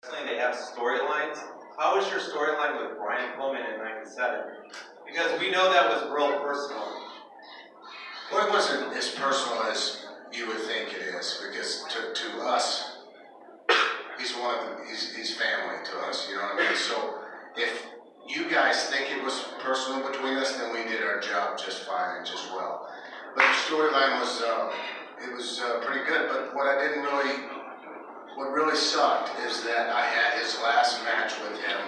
They have storylines. How was your storyline with Brian Pillman in '97? Because we know that was real personal. Well, it wasn't as personal as you would think it is, because to us, he's family to us, you know what I mean? So if you guys think it was personal between us, then we did our job just fine and just well. But the storyline was, pretty good, but what really sucked is that I had his last match with him,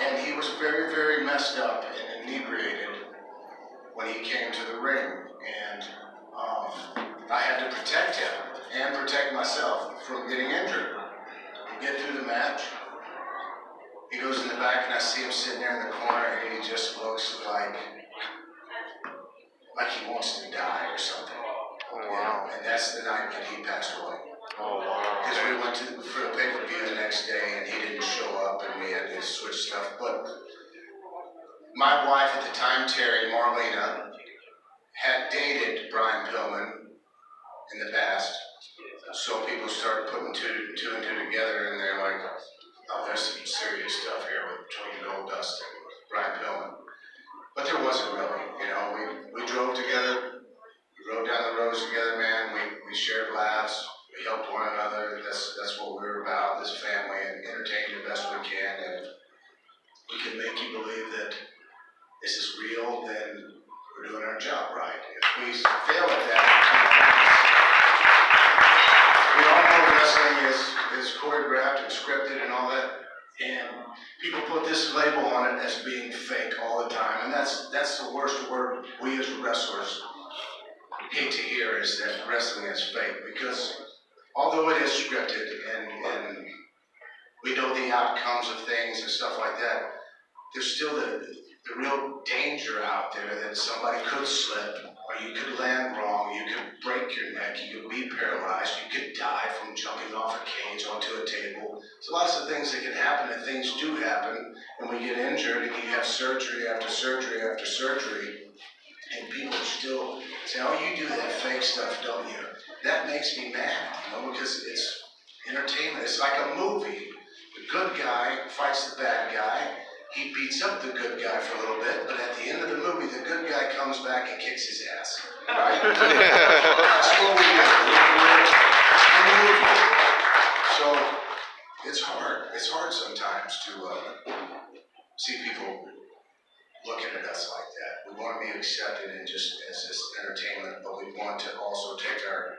and he was very, very messed up and inebriated when he came to the ring, and I had to protect him and protect myself from getting injured. We get through the match, he goes in the back, and I see him sitting there in the corner, and he just looks like he wants to die or something. Oh, wow. You know? And that's the night that he passed away. Oh, wow. Because we went for the pay-per-view the next day, and he didn't show up, and we had to switch stuff. But my wife at the time, Terry, Marlena, had dated Brian Pillman in the past. So people started putting two and two together, and they're like, oh, there's some serious stuff here between Goldust and Brian Pillman. But there wasn't really, you know, we drove together, we rode down the roads together, man, we shared laughs, we helped one another, that's what we're about, this family, and entertain the best we can, and if we can make you believe that this is real, then we're doing our job right. If we fail at that, we all know wrestling is choreographed and scripted and all that, and people put this label on it as being fake all the time, and that's the worst word we as wrestlers hate to hear, is that wrestling is fake, because although it is scripted and we know the outcomes of things and stuff like that, there's still the real danger out there that somebody could slip, or you could land wrong, you could break your neck, you could be paralyzed, you could die from jumping off a cage onto a table. There's lots of things that can happen, and things do happen, and we get injured, and you have surgery after surgery after surgery, and people still say, oh, you do that fake stuff, don't you? That makes me mad, you know, because it's entertainment. It's like a movie. The good guy fights the bad guy. He beats up the good guy for a little bit, but at the end of the movie, the good guy comes back and kicks his ass. Right? That's what we do. It's a movie. So it's hard. It's hard sometimes to see people looking at us like that. We want to be accepted in just as this entertainment, but we want to also take our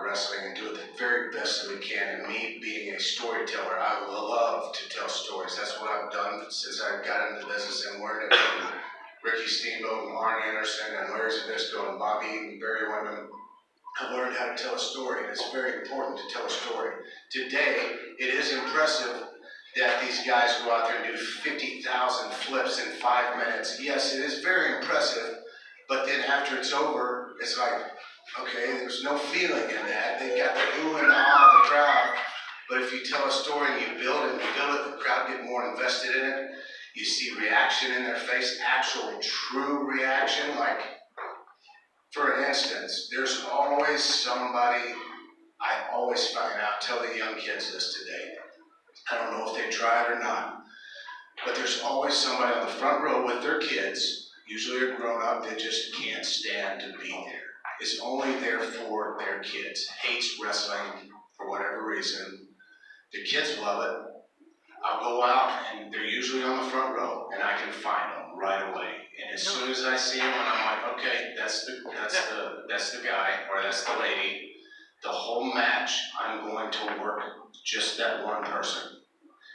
wrestling and do it the very best that we can. And me being a storyteller, I love to tell stories. That's what I've done since I got into the business and learned it from Ricky Steamboat and Arn Anderson and Larry Zbyszko and Bobby and Barry Windham. I learned how to tell a story, and it's very important to tell a story. Today, it is impressive that these guys go out there and do 50,000 flips in 5 minutes. Yes, it is very impressive, but then after it's over, it's like, okay, there's no feeling in that. They got the ooh and the ah of the crowd. But if you tell a story and you build it, the crowd get more invested in it. You see reaction in their face, actual true reaction. Like, for instance, there's always somebody, I always find out, tell the young kids this today. I don't know if they try it or not, but there's always somebody on the front row with their kids, usually a grown up, that just can't stand to be there. Is only there for their kids, hates wrestling for whatever reason. The kids love it. I'll go out, and they're usually on the front row, and I can find them right away. And as soon as I see them, I'm like, okay, that's the guy or that's the lady. The whole match, I'm going to work just that one person.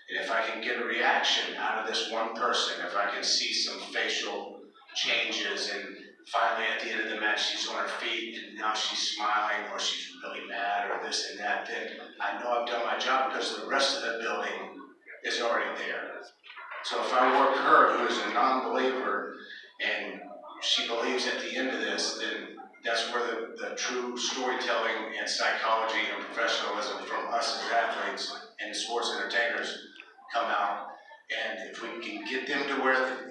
And if I can get a reaction out of this one person, if I can see some facial changes, and finally at the end of the match she's on her feet and now she's smiling, or she's really mad, or this and that, then I know I've done my job, because the rest of the building is already there. So if I work her, who is a non-believer, and she believes at the end of this, then that's where the true storytelling and psychology and professionalism from us as athletes and sports entertainers come out. And if we can get them to where